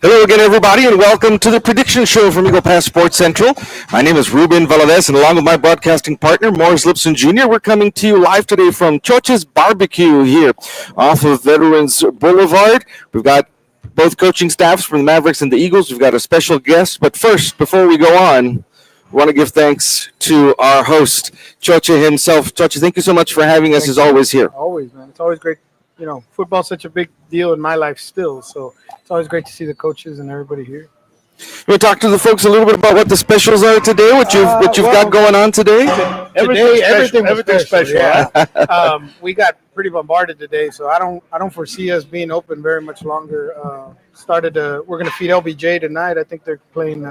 Hello again, everybody, and welcome to the prediction show from Eagle Pass Sports Central. My name is Ruben Valadez, and along with my broadcasting partner, Morris Lipson Jr., we're coming to you live today from Choche's Barbecue here off of Veterans Boulevard. We've got both coaching staffs from the Mavericks and the Eagles. We've got a special guest, but first, before we go on, we want to give thanks to our host, Choche himself. Choche, thank you so much for having us, as always, here. Always, man. It's always great. You know, football's such a big deal in my life still, so it's always great to see the coaches and everybody here. You want to talk to the folks a little bit about what the specials are today, what you've got going on today? Everything special. Yeah. We got pretty bombarded today, so I don't foresee us being open very much longer. We're going to feed LBJ tonight. I think they're playing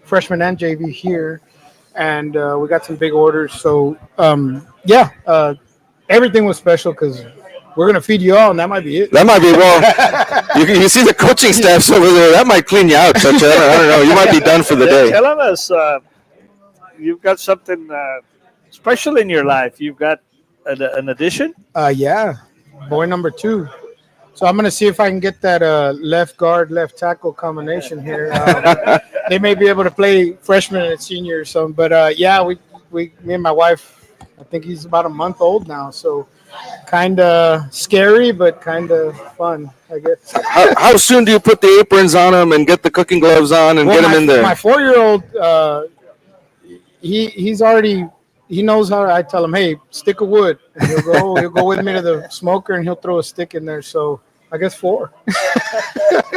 freshman and JV here, and we got some big orders. So everything was special because we're going to feed you all, and that might be it. That might be, you see the coaching staffs over there. That might clean you out, Choche. I don't know. You might be done for the day. Telling us you've got something special in your life. You've got an addition? Boy number 2. So I'm going to see if I can get that left guard, left tackle combination here. They may be able to play freshman and senior or something. But, me and my wife, I think he's about a month old now, so kind of scary, but kind of fun, I guess. How soon do you put the aprons on him and get the cooking gloves on and get him in there? My 4-year-old, he knows how. I tell him, hey, stick of wood. And he'll go with me to the smoker and he'll throw a stick in there. So I guess 4.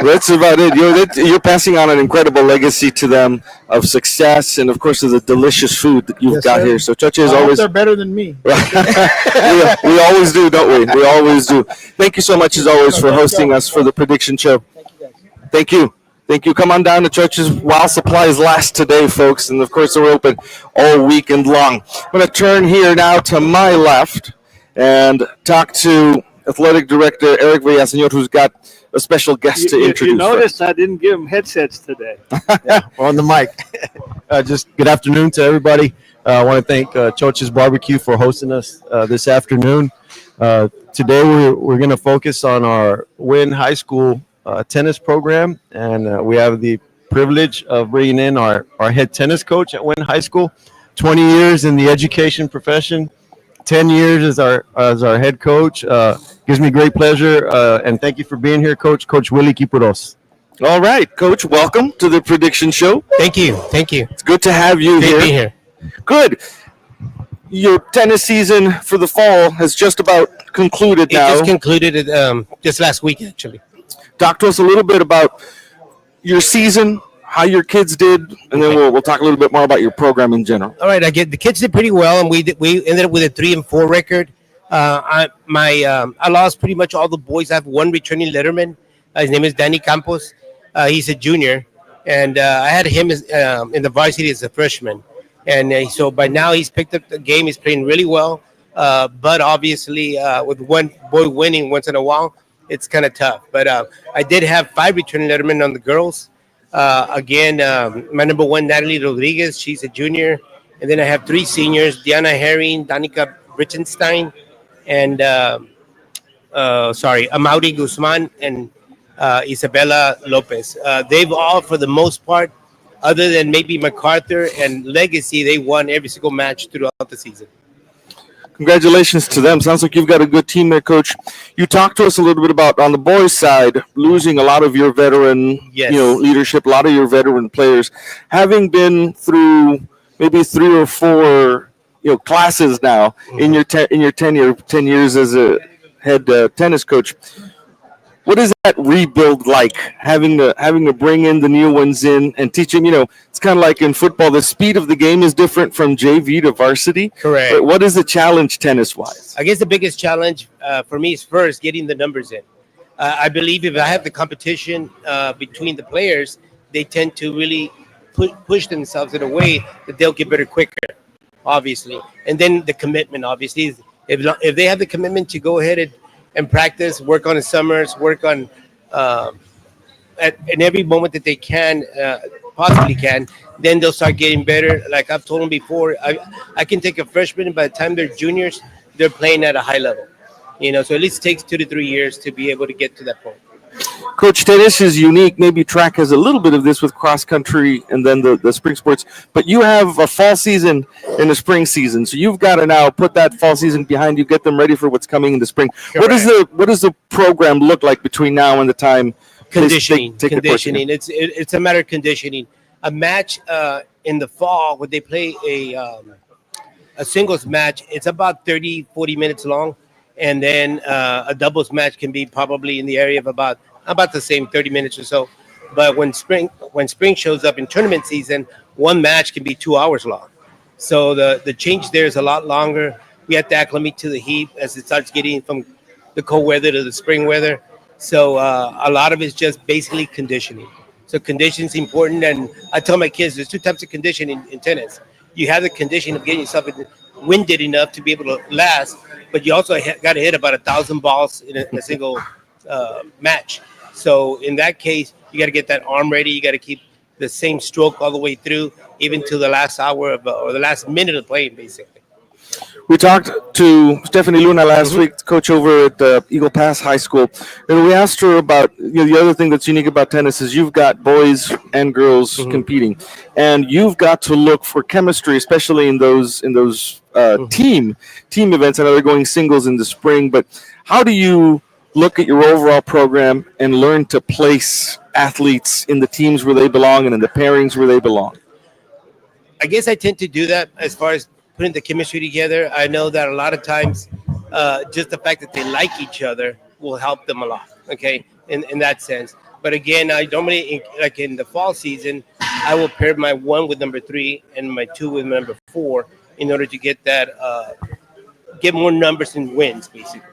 That's about it. You're passing on an incredible legacy to them of success and, of course, of the delicious food that you've got here. So Choche is always. They're better than me. We always do, don't we? We always do. Thank you so much, as always, for hosting us for the prediction show. Thank you, guys. Thank you. Thank you. Come on down to Choche's while supplies last today, folks. And, of course, we're open all weekend long. I'm going to turn here now to my left and talk to Athletic Director Eric Villaseñor, who's got a special guest to introduce. You noticed I didn't give him headsets today. On the mic. Just good afternoon to everybody. I want to thank Choche's Barbecue for hosting us this afternoon. Today we're going to focus on our Wynn High School tennis program, and we have the privilege of bringing in our head tennis coach at Wynn High School. 20 years in the education profession, 10 years as our head coach. Gives me great pleasure, and thank you for being here, Coach Willie Kipuros. All right, Coach, welcome to the prediction show. Thank you. It's good to have you Great here. to be here. Good. Your tennis season for the fall has just about concluded now. It just concluded just last week, actually. Talk to us a little bit about your season, how your kids did, and then we'll talk a little bit more about your program in general. All right, the kids did pretty well, and we ended up with a 3-4 record. I lost pretty much all the boys. I have one returning letterman. His name is Danny Campos. He's a junior, and I had him in the varsity as a freshman. And so by now he's picked up the game. He's playing really well, but obviously with one boy winning once in a while, it's kind of tough. But I did have 5 returning lettermen on the girls. My number 1, Natalie Rodriguez, she's a junior. And then I have 3 seniors, Diana Herring, Danica Richenstein, and Amaury Guzman and Isabella Lopez. They've all, for the most part, other than maybe MacArthur and Legacy, they won every single match throughout the season. Congratulations to them. Sounds like you've got a good team there, Coach. You talked to us a little bit about, on the boys' side, losing a lot of your veteran leadership, a lot of your veteran players. Having been through maybe 3 or 4 classes now in your 10 years as a head tennis coach, what is that rebuild like? Having to bring in the new ones in and teach them. It's kind of like in football. The speed of the game is different from JV to varsity. Correct. But what is the challenge tennis wise? I guess the biggest challenge for me is first getting the numbers in. I believe if I have the competition between the players, they tend to really push themselves in a way that they'll get better quicker, obviously. And then the commitment, obviously. If they have the commitment to go ahead and practice, work on the summers, work on in every moment that they can, possibly can, then they'll start getting better. Like I've told them before, I can take a freshman, and by the time they're juniors, they're playing at a high level. So at least it takes 2 to 3 years to be able to get to that point. Coach, tennis is unique. Maybe track has a little bit of this with cross country and then the spring sports. But you have a fall season and a spring season, so you've got to now put that fall season behind you, get them ready for what's coming in the spring. What does the program look like between now and the time? Conditioning, conditioning. It's a matter of conditioning. A match in the fall when they play a singles match, it's about 30, 40 minutes long, and then a doubles match can be probably in the area of about the same 30 minutes or so. But when spring shows up in tournament season, one match can be 2 hours long. So the change there is a lot longer. We have to acclimate to the heat as it starts getting from the cold weather to the spring weather. So a lot of it's just basically conditioning. So conditioning is important, and I tell my kids there's two types of conditioning in tennis. You have the condition of getting yourself winded enough to be able to last, but you also got to hit about 1,000 balls in a single match. So in that case, you got to get that arm ready. You got to keep the same stroke all the way through, even to the last hour or the last minute of playing, basically. We talked to Stephanie Luna last week, coach over at Eagle Pass High School, and we asked her about the other thing that's unique about tennis is you've got boys and girls competing, and you've got to look for chemistry, especially in those team events. I know they're going singles in the spring, but how do you look at your overall program and learn to place athletes in the teams where they belong and in the pairings where they belong? I guess I tend to do that as far as putting the chemistry together. I know that a lot of times just the fact that they like each other will help them a lot, okay, in that sense. But again, I normally, like in the fall season, I will pair my 1 with number 3 and my 2 with number 4 in order to get that, get more numbers and wins, basically.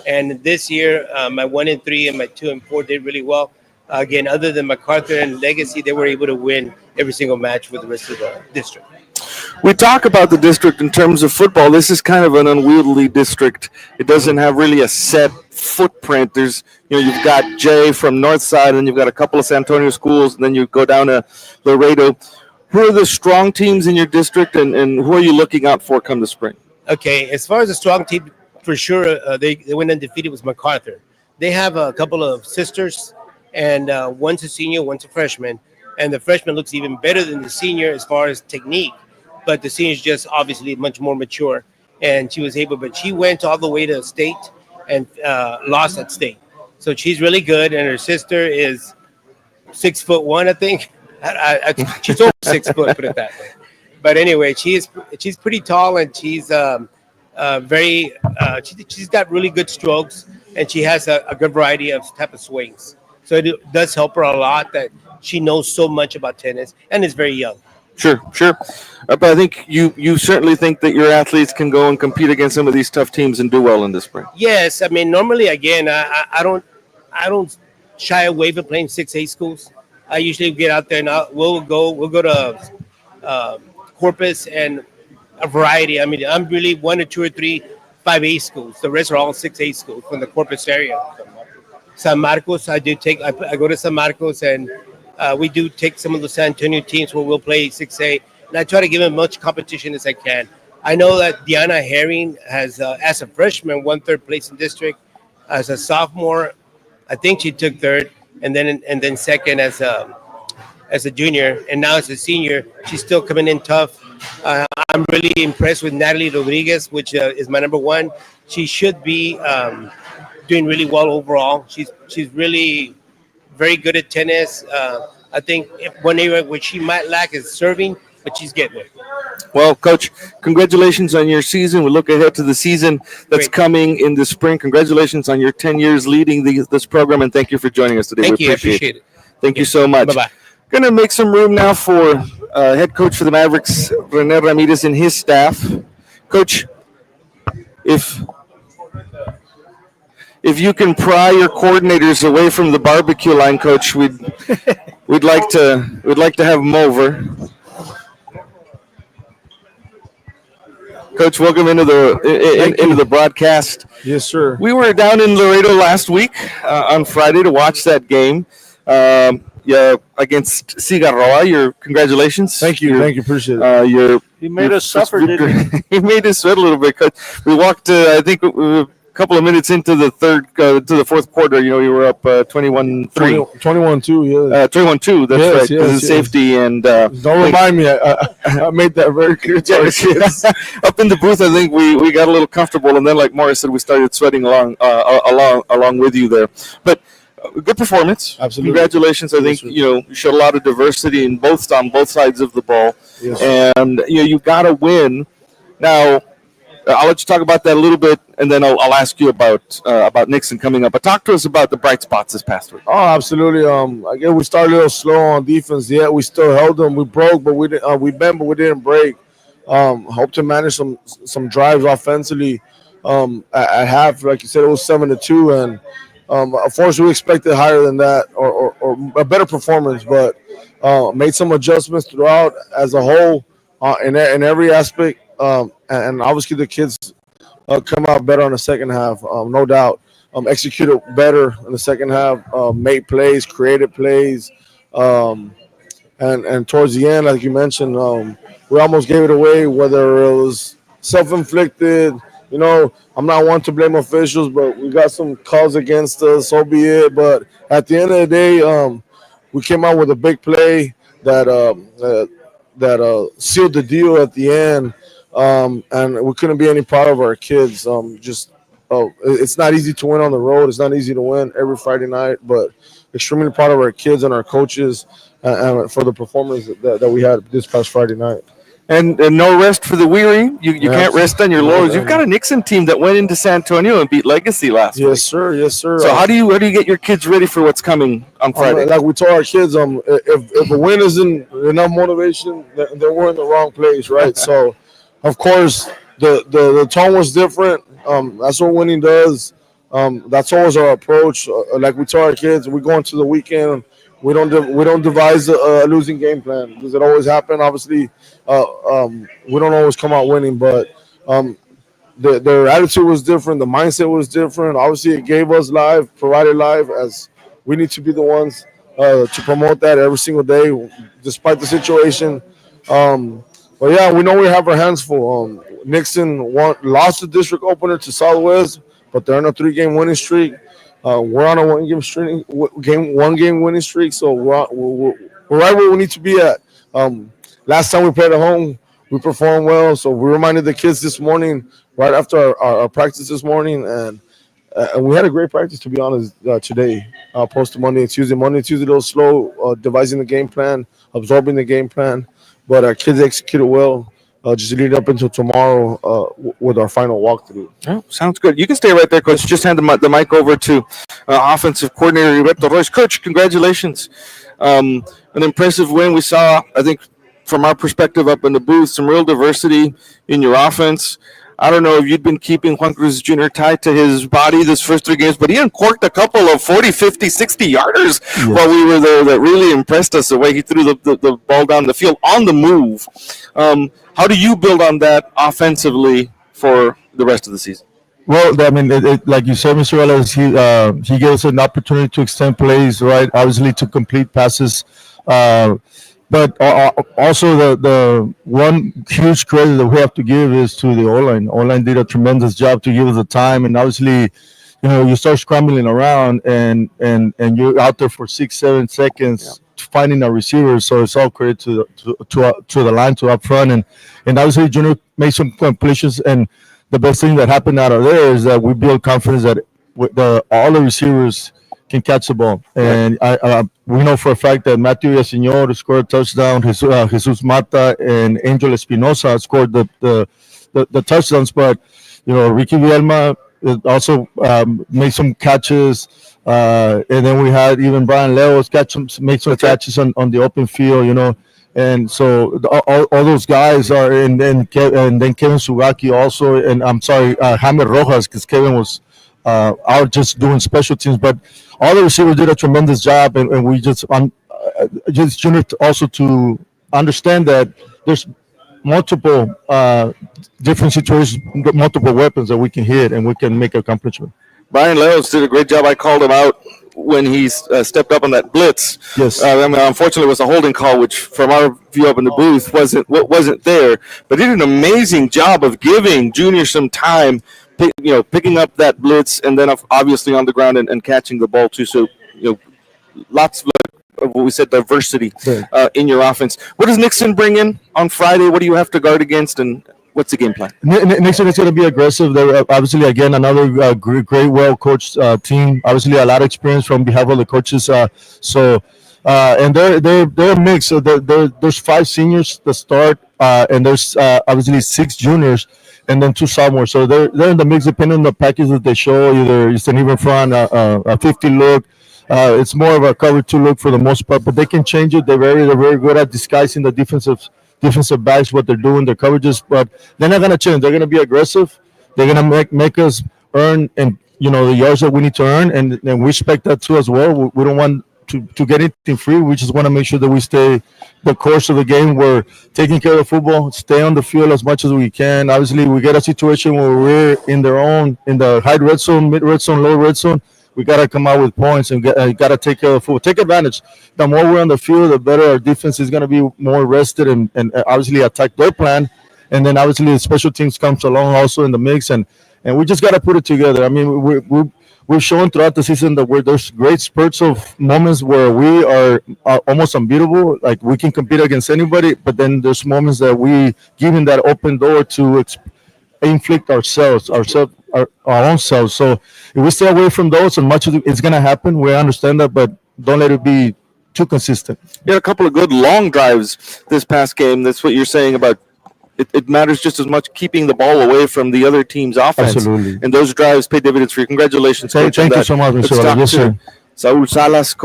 And this year, my 1 and 3 and my 2 and 4 did really well. Again, other than MacArthur and Legacy, they were able to win every single match with the rest of the district. We talk about the district in terms of football. This is kind of an unwieldy district. It doesn't have really a set footprint. There's, you've got Jay from Northside, and you've got a couple of San Antonio schools, and then you go down to Laredo. Who are the strong teams in your district, and who are you looking out for come the spring? Okay, as far as a strong team, for sure, they went undefeated with MacArthur. They have a couple of sisters, and one's a senior, one's a freshman. And the freshman looks even better than the senior as far as technique. But the senior is just obviously much more mature. And she was able, but she went all the way to state and lost at state. So she's really good. And her sister is 6'1", I think. She's over 6 foot, put it that way. But anyway, she's pretty tall, and she's she's got really good strokes, and she has a good variety of type of swings. So it does help her a lot that she knows so much about tennis and is very young. Sure. But I think you certainly think that your athletes can go and compete against some of these tough teams and do well in the spring. Yes, I mean normally again I don't shy away from playing 6A schools. I usually get out there and we'll go to Corpus and a variety. I mean I'm really 1 or 2 or 3 5A schools. The rest are all 6A schools from the Corpus area. San Marcos, I go to San Marcos, and we do take some of the San Antonio teams where we'll play 6A, and I try to give them as much competition as I can. I know that Deanna Herring has, as a freshman, won 3rd place in district. As a sophomore, I think she took 3rd, and then 2nd as a junior, and now as a senior, she's still coming in tough. I'm really impressed with Natalie Rodriguez, which is my number 1. She should be doing really well overall. She's really very good at tennis. I think one area which she might lack is serving, but she's getting it. Well, Coach, congratulations on your season. We look ahead to the season that's coming in the spring. Congratulations on your 10 years leading this program, and thank you for joining us today. Thank you. I appreciate it. Thank you so much. Bye-bye. Going to make some room now for head coach for the Mavericks, Rene Ramirez, and his staff. Coach, if you can pry your coordinators away from the barbecue line, Coach, we'd like to have them over. Coach, welcome into the broadcast. Yes, sir. We were down in Laredo last week on Friday to watch that game against Cigarroa. Your congratulations. Thank you. Appreciate it. He made us suffer, didn't he? He made us sweat a little bit. We walked, I think, a couple of minutes into the fourth quarter, you were up 21-3. 21-2, yeah. 21-2, that's Yes, right. yes, Yes. Safety and don't remind me. I made that very clear to our kids. up in the booth, I think we got a little comfortable, and then, like Morris said, we started sweating along with you there. But good performance. Absolutely. Congratulations. I think you showed a lot of diversity on both sides of the ball, and you got to win. Now, I'll let you talk about that a little bit, and then I'll ask you about Nixon coming up. But talk to us about the bright spots this past week. Oh, absolutely. Again, we started a little slow on defense. Yeah, we still held them. We broke, but we didn't. We bent, but we didn't break. Hope to manage some drives offensively. At half, like you said, it was 7-2, and of course we expected higher than that or a better performance, but made some adjustments throughout as a whole in every aspect. And obviously the kids come out better on the second half, no doubt. Executed better in the second half, made plays, created plays, and towards the end, like you mentioned, we almost gave it away, whether it was self-inflicted. I'm not one to blame officials, but we got some calls against us, so be it. But at the end of the day, we came out with a big play that sealed the deal at the end. And we couldn't be any prouder of our kids. It's not easy to win on the road. It's not easy to win every Friday night, but extremely proud of our kids and our coaches and for the performance that we had this past Friday night. And no rest for the weary. You can't rest on your laurels. You've got a Nixon team that went into San Antonio and beat Legacy last week. Yes, sir. Yes, sir. So how do you get your kids ready for what's coming on Friday? Like we told our kids, if a win isn't enough motivation, then we're in the wrong place, right? So, of course, the tone was different. That's what winning does. That's always our approach. Like we tell our kids, we go into the weekend. We don't devise a losing game plan. Does it always happen? Obviously, we don't always come out winning, but their attitude was different. The mindset was different. Obviously, it gave us provided live, as we need to be the ones to promote that every single day, despite the situation. But yeah, we know we have our hands full. Nixon lost the district opener to Southwest, but they're on a 3-game winning streak. We're on a one-game winning streak, so we're right where we need to be at. Last time we played at home, we performed well, so we reminded the kids this morning, right after our practice this morning, and we had a great practice, to be honest, today, post to Monday and Tuesday. Monday and Tuesday, a little slow, devising the game plan, absorbing the game plan, but our kids executed well. Just leading up until tomorrow with our final walkthrough. Oh, sounds good. You can stay right there, Coach. Just hand the mic over to offensive coordinator Roberto Royce. Coach, congratulations. An impressive win. We saw, I think, from our perspective up in the booth, some real diversity in your offense. I don't know if you'd been keeping Juan Cruz Jr. tied to his body this first 3 games, but he uncorked a couple of 40, 50, 60-yarders while we were there that really impressed us, the way he threw the ball down the field on the move. How do you build on that offensively for the rest of the season? Well, I mean, like you said, Mr. Ellis, he gave us an opportunity to extend plays, right? Obviously, to complete passes. But also the one huge credit that we have to give is to the O-line. O-line did a tremendous job to give us the time, and obviously, you start scrambling around and you're out there for 6-7 seconds finding a receiver. So it's all credit to the line, to up front, and obviously Junior made some completions. And the best thing that happened out of there is that we build confidence that all the receivers can catch the ball. And we know for a fact that Matthew Yaseñor scored a touchdown, Jesus Mata and Angel Espinosa scored the touchdowns, but Ricky Vielma also made some catches, and then we had even Brian Leos make some catches on the open field, and so all those guys are, and then Kevin Sugaki also, and I'm sorry, Jaime Rojas, because Kevin was out just doing special teams, but all the receivers did a tremendous job, and we just Junior also to understand that there's multiple different situations, multiple weapons that we can hit and we can make accomplishment. Brian Leos did a great job. I called him out when he stepped up on that blitz. Yes. Unfortunately, it was a holding call, which from our view up in the booth wasn't there. But he did an amazing job of giving Junior some time, picking up that blitz, and then obviously on the ground and catching the ball too. So lots of what we said, diversity in your offense. What does Nixon bring in on Friday? What do you have to guard against, and what's the game plan? Nixon is going to be aggressive. They're obviously again another great, well coached team. Obviously, a lot of experience from behalf of the coaches. And they're a mix. So there's 5 seniors to start, and there's obviously 6 juniors, and then 2 sophomores. So they're in the mix depending on the package that they show. Either it's an even front, a 50 look. It's more of a cover 2 look for the most part, but they can change it. They're very good at disguising the defensive backs, what they're doing, their coverages, but they're not going to change. They're going to be aggressive. They're going to make us earn and the yards that we need to earn, and we expect that too as well. We don't want to get anything free. We just want to make sure that we stay the course of the game. We're taking care of the football, stay on the field as much as we can. Obviously, we get a situation where we're in the high red zone, mid red zone, low red zone. We got to come out with points and got to take care of the football. Take advantage. The more we're on the field, the better our defense is going to be more rested and obviously attack their plan. And then obviously the special teams comes along also in the mix. And we just got to put it together. I mean, we've shown throughout the season that there's great spurts of moments where we are almost unbeatable. Like we can compete against anybody. But then there's moments that we give in that open door to inflict our own selves. So if we stay away from those, and much of it's going to happen, we understand that, but don't let it be too consistent. You had a couple of good long drives this past game. That's what you're saying about it matters just as much keeping the ball away from the other team's offense. Absolutely. And those drives pay dividends for you. Congratulations, Coach. Thank you so much, Mr. Let's talk Yes, to sir. Saul Salas,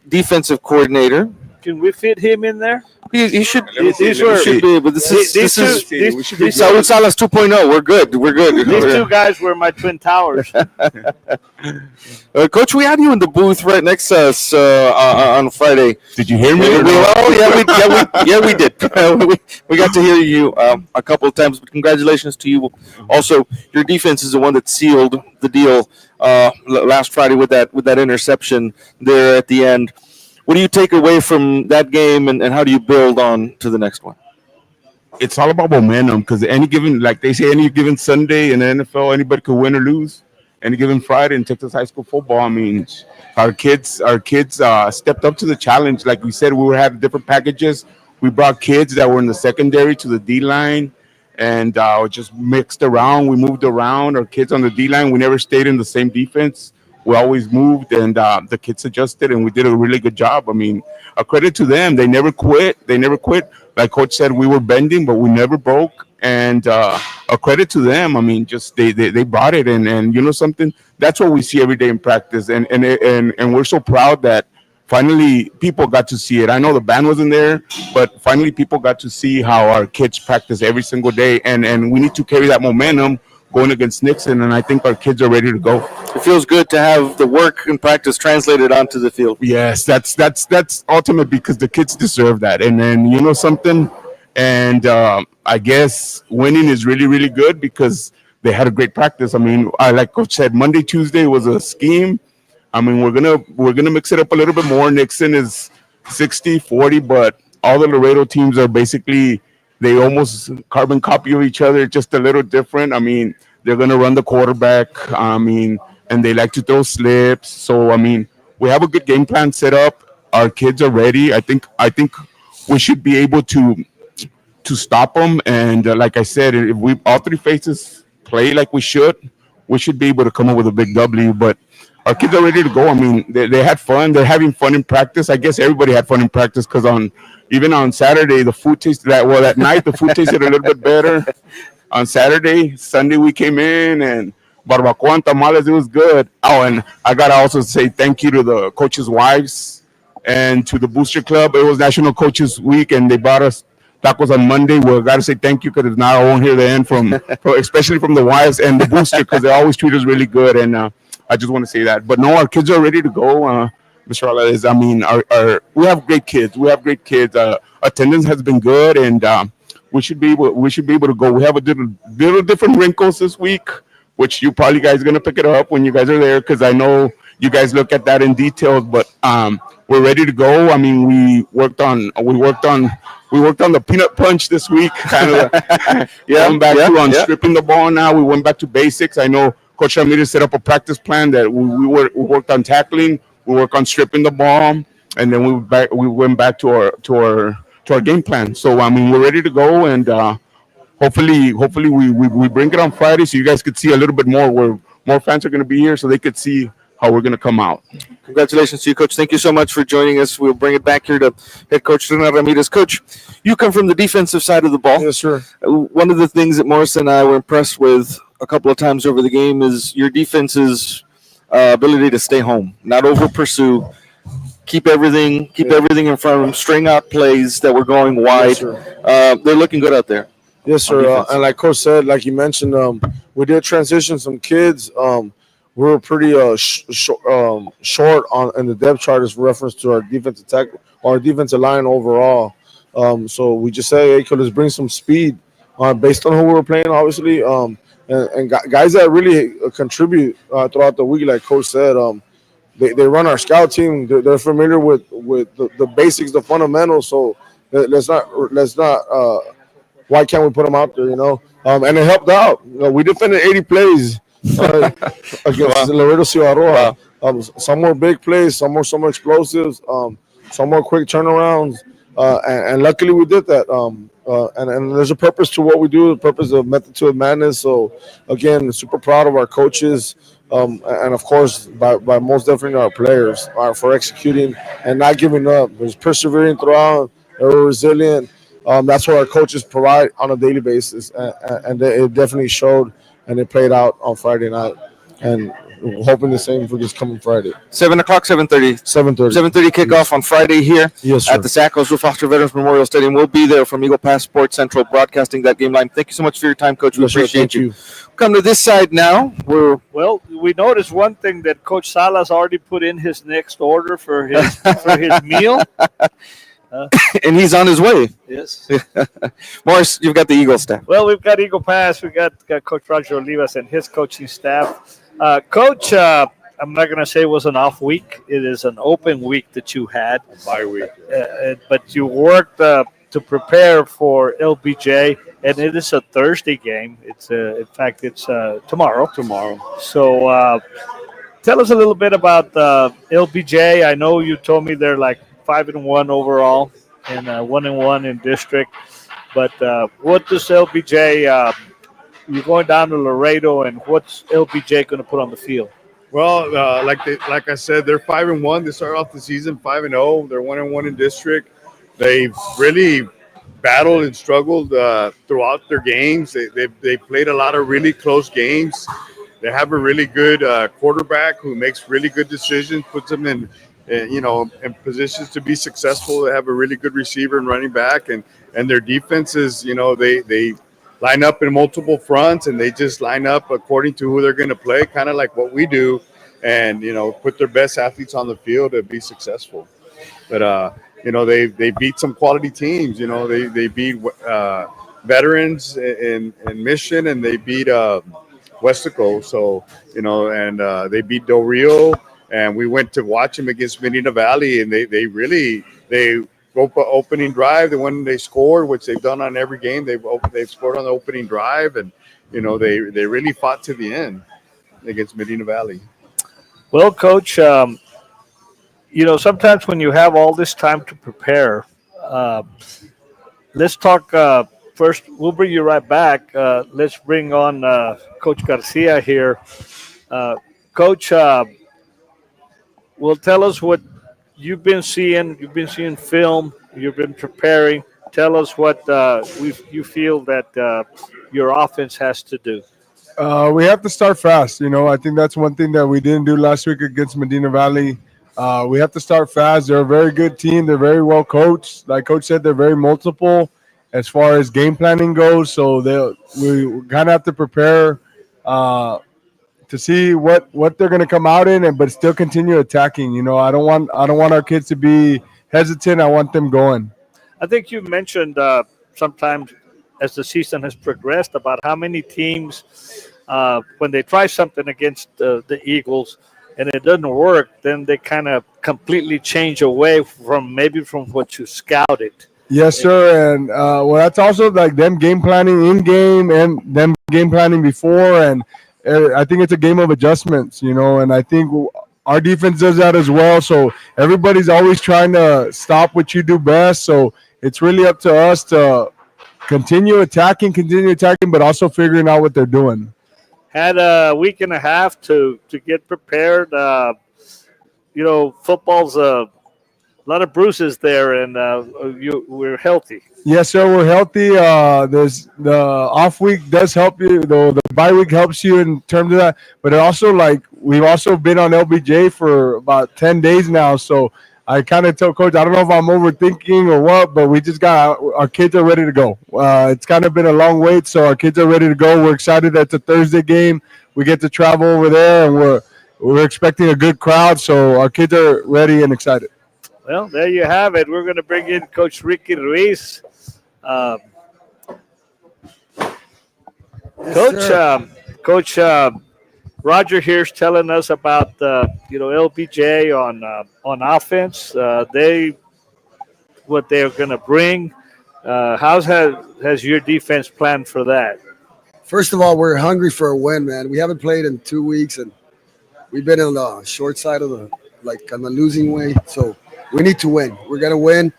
defensive coordinator. Can we fit him in there? He should. These were- should be. But this is these Saul Salas 2.0. We're good. These 2 guys were my twin towers. Coach, we had you in the booth right next to us on Friday. Did you hear me? We did. we got to hear you a couple of times. But congratulations to you. Also, your defense is the one that sealed the deal last Friday with that interception there at the end. What do you take away from that game, and how do you build on to the next one? It's all about momentum because any given, like they say, any given Sunday in the NFL, anybody could win or lose. Any given Friday in Texas high school football, I mean, our kids stepped up to the challenge. Like we said, we were having different packages. We brought kids that were in the secondary to the D line, and just mixed around. We moved around. Our kids on the D line, we never stayed in the same defense. We always moved, and the kids adjusted, and we did a really good job. I mean, a credit to them. They never quit. Like Coach said, we were bending, but we never broke. And a credit to them. I mean, just they brought it, and you know something. That's what we see every day in practice, and we're so proud that finally people got to see it. I know the band wasn't there, but finally people got to see how our kids practice every single day, and we need to carry that momentum going against Nixon, and I think our kids are ready to go. It feels good to have the work and practice translated onto the field. Yes, that's ultimate because the kids deserve that. And then you know something, and I guess winning is really, really good because they had a great practice. I mean, like Coach said, Monday, Tuesday was a scheme. I mean, we're gonna mix it up a little bit more. Nixon is 60-40, but all the Laredo teams are basically, they almost carbon copy of each other, just a little different. I mean, they're going to run the quarterback. I mean, and they like to throw slips. So, I mean, we have a good game plan set up. Our kids are ready. I think we should be able to stop them. And like I said, if we all 3 phases play like we should be able to come up with a big W. But our kids are ready to go. I mean, they had fun. They're having fun in practice. I guess everybody had fun in practice because even on Saturday, the food tasted that night the food tasted a little bit better. On Sunday we came in and barbacoa and tamales, it was good. Oh, and I gotta also say thank you to the coaches' wives and to the Booster Club. It was National Coaches Week, and they brought us tacos on Monday. Well, gotta say thank you because now I won't hear the end from especially from the wives and the Booster because they always treat us really good. And I just want to say that. But no, our kids are ready to go. Mr. Alvarez, I mean, we have great kids. Attendance has been good, and we should be able to go. We have a little different wrinkles this week, which you probably guys are gonna pick it up when you guys are there, because I know you guys look at that in detail. But we're ready to go. I mean, we worked on the peanut punch this week, kind of going back to stripping the ball. Now we went back to basics. I know Coach Ramirez set up a practice plan that we worked on tackling, we worked on stripping the ball, and then we went back to our game plan. So I mean, we're ready to go, and hopefully we bring it on Friday so you guys could see a little bit more where more fans are going to be here so they could see how we're going to come out. Congratulations to you, Coach. Thank you so much for joining us. We'll bring it back here to head coach Renan Ramirez. Coach, you come from the defensive side of the ball. Yes, sir. One of the things that Morris and I were impressed with a couple of times over the game is your defense's ability to stay home, not over pursue, keep everything in front of them, string out plays that were going wide. Yes, They're looking good out there. Yes, sir. And like Coach said, like you mentioned, we did transition some kids. We were pretty short on in the depth chart as reference to our defensive tackle, our defensive line overall. So we just say, hey, let's bring some speed based on who we were playing, obviously. And guys that really contribute throughout the week, like Coach said, they run our scout team. They're familiar with the basics, the fundamentals. So let's not. Why can't we put them out there? And it helped out. We defended 80 plays against Laredo Ciudad. Some more big plays, some more explosives, some more quick turnarounds, and luckily we did that. And there's a purpose to what we do, the purpose of Method to Madness. So again, super proud of our coaches, and of course by most definitely our players for executing and not giving up. There's persevering throughout. They were resilient. That's what our coaches provide on a daily basis, and it definitely showed. And it played out on Friday night, and we're hoping the same for this coming Friday. 7 o'clock, 7:30. 7:30 kickoff on Friday here at the Sackles with Foster Veterans Memorial Stadium. We'll be there from Eagle Pass Sports Central broadcasting that game line. Thank you so much for your time, Coach. We appreciate you. Come to this side now. Well, we noticed one thing that Coach Salas already put in his next order for his meal. And he's on his way. Yes. Morris, you've got the Eagle staff. Well, we've got Eagle Pass. We've got Coach Roger Olivas and his coaching staff. Coach, I'm not going to say it was an off week. It is an open week that you had. Bye week. But you worked to prepare for LBJ, and it is a Thursday game. It's in fact, it's tomorrow. So tell us a little bit about LBJ. I know you told me they're like 5-1 overall and 1-1 in district. But what does LBJ? You're going down to Laredo, and what's LBJ going to put on the field? Well, like I said, they're 5-1. They start off the season 5-0. They're 1-1 in district. They've really battled and struggled throughout their games. They played a lot of really close games. They have a really good quarterback who makes really good decisions, puts them in positions to be successful. They have a really good receiver and running back, and their defenses, they line up in multiple fronts, and they just line up according to who they're going to play, kind of like what we do, and put their best athletes on the field to be successful. But they beat some quality teams. They beat veterans in Mission, and they beat Westico. So and they beat Del Rio. And we went to watch him against Medina Valley, and they opening drive. They scored, which they've done on every game. They've scored on the opening drive, and they really fought to the end against Medina Valley. Well, Coach, sometimes when you have all this time to prepare, let's talk first. We'll bring you right back. Let's bring on Coach Garcia here. Coach. Well, tell us what you've been seeing. You've been seeing film. You've been preparing. Tell us what you feel that your offense has to do. We have to start fast. I think that's one thing that we didn't do last week against Medina Valley. We have to start fast. They're a very good team. They're very well coached. Like Coach said, they're very multiple as far as game planning goes. So we kind of have to prepare to see what they're going to come out in, but still continue attacking. I don't want our kids to be hesitant. I want them going. I think you mentioned sometimes as the season has progressed about how many teams when they try something against the Eagles and it doesn't work, then they kind of completely change away from what you scouted. Yes, sir. And well, that's also like them game planning in game and them game planning before. And I think it's a game of adjustments, and I think our defense does that as well. So everybody's always trying to stop what you do best. So it's really up to us to continue attacking, but also figuring out what they're doing. Had a week and a half to get prepared. Football's a lot of bruises there, and we're healthy. Yes, sir. We're healthy. There's the off week does help you. The bye week helps you in terms of that. But it also we've also been on LBJ for about 10 days now. So I kind of tell Coach, I don't know if I'm overthinking or what, but we just got our kids are ready to go. It's kind of been a long wait, so our kids are ready to go. We're excited that it's a Thursday game. We get to travel over there, and we're expecting a good crowd. So our kids are ready and excited. Well, there you have it. We're going to bring in Coach Ricky Ruiz. Coach Roger here's telling us about LBJ on offense. What they're going to bring. Has your defense planned for that? First of all, we're hungry for a win, man. We haven't played in 2 weeks, and we've been on the short side of on the losing way. So we need to win. We're gonna win.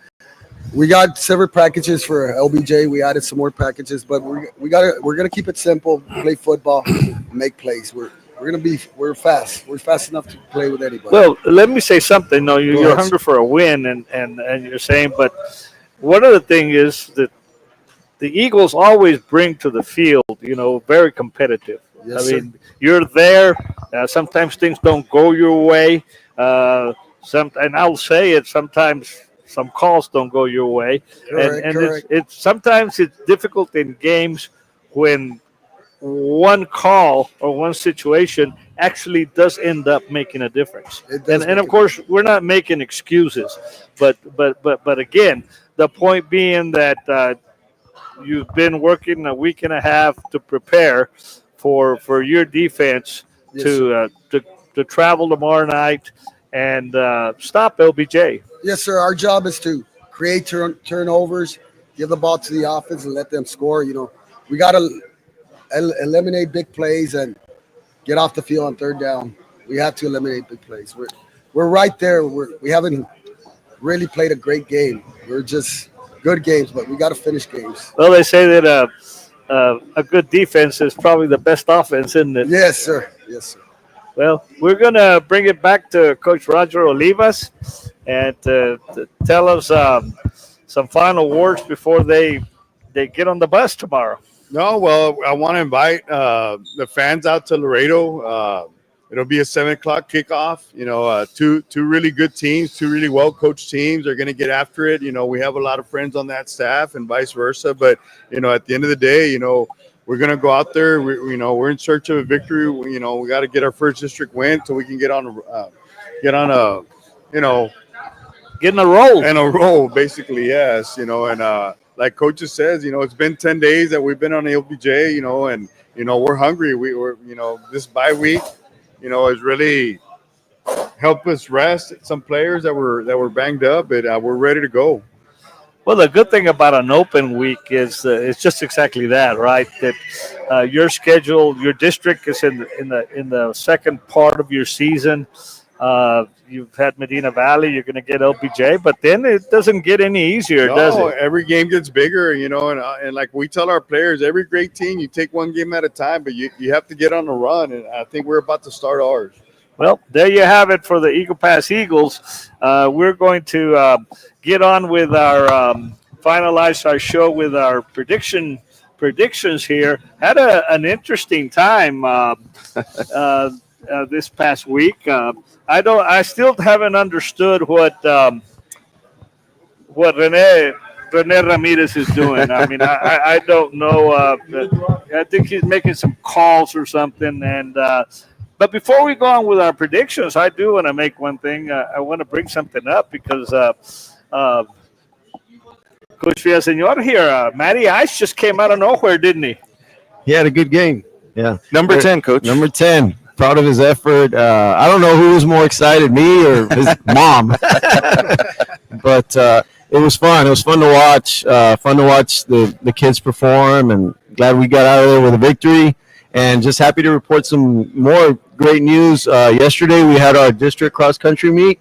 We got several packages for LBJ. We added some more packages, but we're gonna keep it simple. Play football, make plays. We're fast. We're fast enough to play with anybody. Well, let me say something. No, you're hungry for a win, and you're saying, but one other thing is that the Eagles always bring to the field, very competitive. Yes, I mean, you're there. Sometimes things don't go your way. And I'll say it. Sometimes some calls don't go your way, correct. It's sometimes it's difficult in games when one call or one situation actually does end up making a difference. And of course, we're not making excuses, but again, the point being that you've been working a week and a half to prepare for your defense to travel tomorrow night and stop LBJ. Yes, sir. Our job is to create turnovers, give the ball to the offense, and let them score. We got to eliminate big plays and get off the field on third down. We have to eliminate big plays. We're right there. We haven't really played a great game. We're just good games, but we got to finish games. Well, they say that a good defense is probably the best offense, isn't it? Yes, sir. Yes, sir. Well, we're going to bring it back to Coach Roger Olivas and to tell us some final words before they get on the bus tomorrow. No, well, I want to invite the fans out to Laredo. It'll be a 7:00 kickoff. Two really good teams, two really well-coached teams are going to get after it. We have a lot of friends on that staff and vice versa. But, at the end of the day, we're going to go out there. We're in search of a victory. We got to get our first district win so we can get in a roll, basically, yes. And like Coach says, it's been 10 days that we've been on LBJ, and we're hungry. We're this bye week, has really helped us rest some players that were banged up, but we're ready to go. Well, the good thing about an open week is it's just exactly that, right? That your schedule, your district is in the second part of your season. You've had Medina Valley, you're going to get LBJ, but then it doesn't get any easier, does it? Every game gets bigger, and like we tell our players, every great team, you take one game at a time, but you have to get on the run, and I think we're about to start ours. Well, there you have it for the Eagle Pass Eagles. We're going to get on with our finalize our show with our predictions here. Had an interesting time this past week. I still haven't understood what Rene Ramirez is doing. I mean, I don't know. I think he's making some calls or something. And but before we go on with our predictions, I do want to make one thing. I want to bring something up because Coach Villaseñor here, Matty Ice just came out of nowhere, didn't he? He had a good game. Yeah. Number 10, Coach. Number 10. Proud of his effort. I don't know who was more excited, me or his mom. But it was fun. It was fun to watch. Fun to watch the kids perform, and glad we got out of there with a victory. And just happy to report some more great news. Yesterday we had our district cross country meet.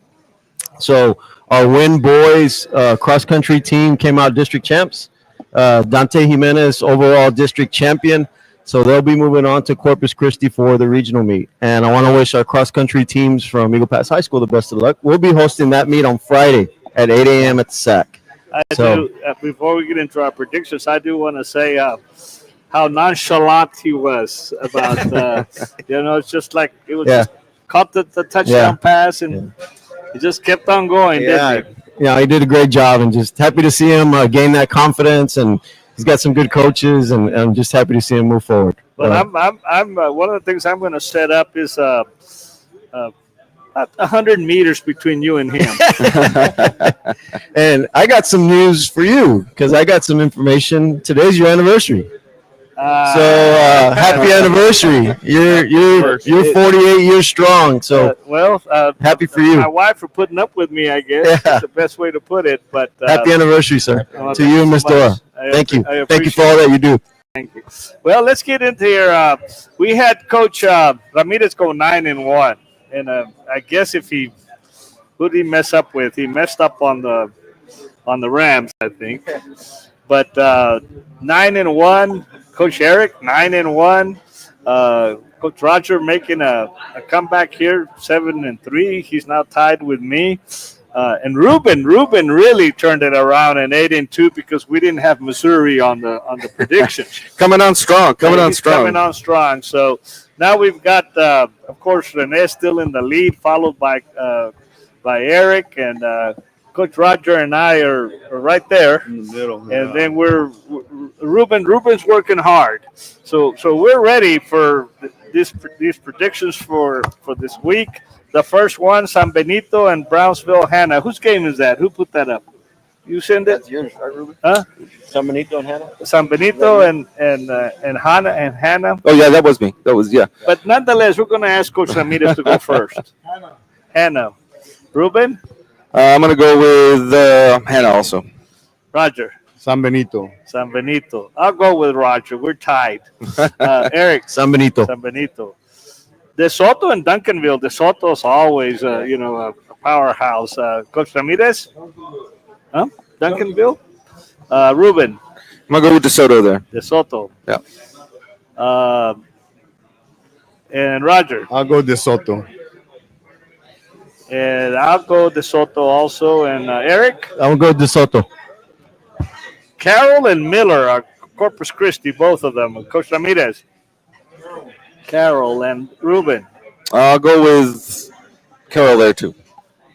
So our Win Boys cross country team came out district champs. Dante Jimenez overall district champion. So they'll be moving on to Corpus Christi for the regional meet. And I want to wish our cross country teams from Eagle Pass High School the best of luck. We'll be hosting that meet on Friday at 8 a.m. at the SAC. Before we get into our predictions, I do want to say how nonchalant he was about, it's just like it was just caught the touchdown pass and he just kept on going, didn't he? Yeah, he did a great job, and just happy to see him gain that confidence, and he's got some good coaches, and I'm just happy to see him move forward. But I'm one of the things I'm going to set up is 100 meters between you and him. And I got some news for you because I got some information. Today's your anniversary. So happy anniversary! You're 48 years strong. So happy for you. My wife for putting up with me, I guess. That's the best way to put it. But happy anniversary, sir, to you and Miss Dora. Thank you. Thank you for all that you do. Thank you. Well, let's get into here. We had Coach Ramirez go 9-1, and I guess who did he mess up with? He messed up on the Rams, I think. But 9-1. Coach Eric, 9-1. Coach Roger making a comeback here, 7-3. He's now tied with me. And Ruben really turned it around and 8-2 because we didn't have Missouri on the predictions. Coming on strong. Coming on strong. So now we've got, of course, Rene still in the lead, followed by Eric, and Coach Roger and I are right there in the middle. And then Ruben's working hard. So we're ready for these predictions for this week. The first one, San Benito and Brownsville Hannah. Whose game is that? Who put that up? You send it? That's yours, right, Ruben? Huh? San Benito and Hannah. San Benito and Hannah. Oh yeah, that was me. That was But nonetheless, we're going to ask Coach Ramirez to go first. Hannah. Ruben? I'm gonna go with Hannah also. Roger. San Benito. I'll go with Roger. We're tied. Eric. San Benito. De Soto and Duncanville. De Soto is always, a powerhouse. Coach Ramirez? Huh? Duncanville? Ruben. I'm gonna go with DeSoto there. De Soto. Yeah. And Roger. I'll go De Soto. And I'll go De Soto also. And Eric? I'm going to go DeSoto. Carroll and Miller are Corpus Christi, both of them. Coach Ramirez. Carroll and Ruben. I'll go with Carroll there too.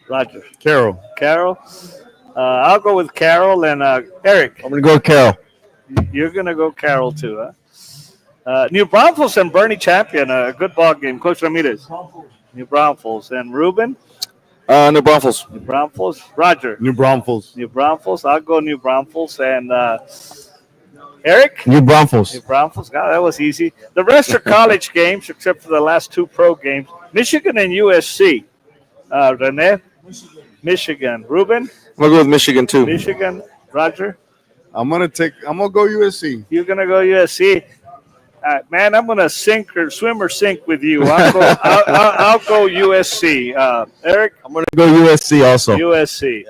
Roger. Carroll. I'll go with Carroll and Eric. I'm going to go with Carroll. You're going to go Carroll too, huh? New Braunfels and Bernie Champion, a good ball game. Coach Ramirez. New Braunfels and Ruben. New Braunfels. Roger. New Braunfels. I'll go New Braunfels and Eric. New Braunfels. God, that was easy. The rest are college games except for the last two pro games. Michigan and USC. Rene. Michigan. Ruben. I'm gonna go with Michigan too. Michigan. Roger. I'm gonna go USC. You're gonna go USC. Man, I'm gonna swim or sink with you. I'll go USC. Eric. I'm going to go USC also. USC.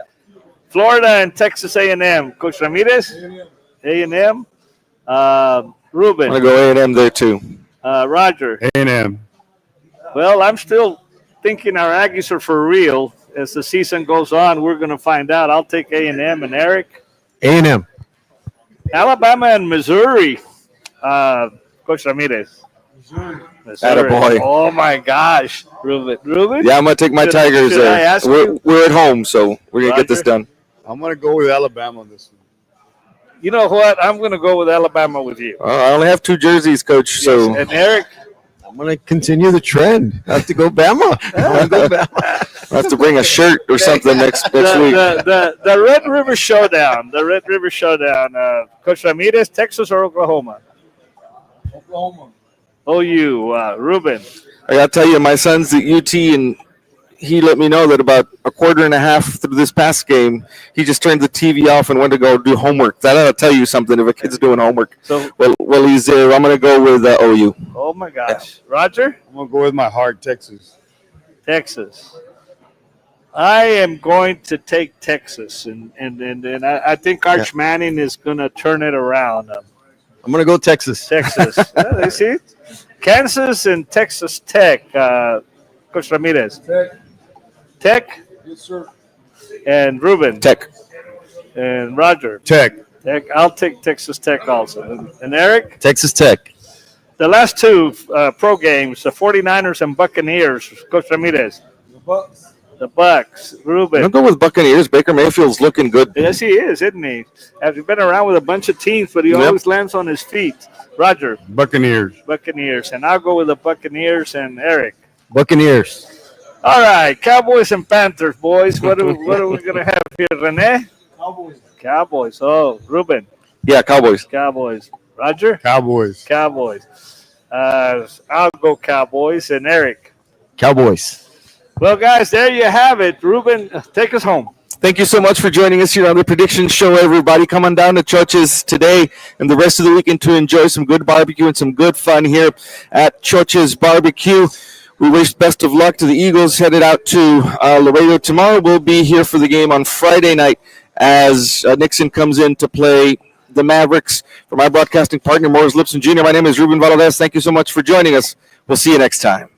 Florida and Texas A&M. Coach Ramirez. A&M. Ruben. I'm gonna go A&M there too. Roger. A&M. Well, I'm still thinking our Aggies are for real. As the season goes on, we're going to find out. I'll take A&M and Eric. A&M. Alabama and Missouri. Coach Ramirez. Missouri. Attaboy. Oh, my gosh. Ruben? Yeah, I'm gonna take my Tigers should I there. ask you? We're at home, so we're gonna get this done. I'm gonna go with Alabama on this one. You know what? I'm going to go with Alabama with you. I only have two jerseys, Coach. So And Eric? I'm going to continue the trend. I have to go Bama. I have to bring a shirt or something next week. The Red River Showdown. Coach Ramirez, Texas or Oklahoma? Oklahoma. OU. Ruben. I got to tell you, my son's at UT, and he let me know that about a quarter and a half through this past game, he just turned the TV off and went to go do homework. That ought to tell you something if a kid's doing homework. So, well, he's there. I'm going to go with OU. oh my gosh, Roger, I'm gonna go with my heart, Texas. Texas. I am going to take Texas, and I think Arch Manning is going to turn it around. I'm gonna go Texas. Texas, you see, Kansas and Texas Tech. Coach Ramirez, Tech, Yes, sir. and Ruben, Tech. and Roger. Tech. Tech. I'll take Texas Tech also. And Eric, Texas Tech. the last two pro games, the 49ers and Buccaneers. Coach Ramirez, the Bucks. Ruben. I'll go with Buccaneers. Baker Mayfield's looking good. Yes, he is, isn't he? Has been around with a bunch of teams, but he Yep. always lands on his feet. Roger, Buccaneers. Buccaneers. And I'll go with the Buccaneers and Eric. Buccaneers. All right, Cowboys and Panthers, boys. What are we going to have here, Rene? Cowboys. Oh, Ruben. Yeah, Cowboys. Cowboys. Roger? Cowboys. Cowboys. I'll go Cowboys. And Eric? Cowboys. Well, guys, there you have it. Ruben, take us home. Thank you so much for joining us here on the Prediction Show, everybody. Come on down to Choche's today and the rest of the weekend to enjoy some good barbecue and some good fun here at Choche's Barbecue. We wish best of luck to the Eagles headed out to Laredo tomorrow. We'll be here for the game on Friday night as Nixon comes in to play the Mavericks. For my broadcasting partner, Morris Lipson Jr., my name is Ruben Valadez. Thank you so much for joining us. We'll see you next time.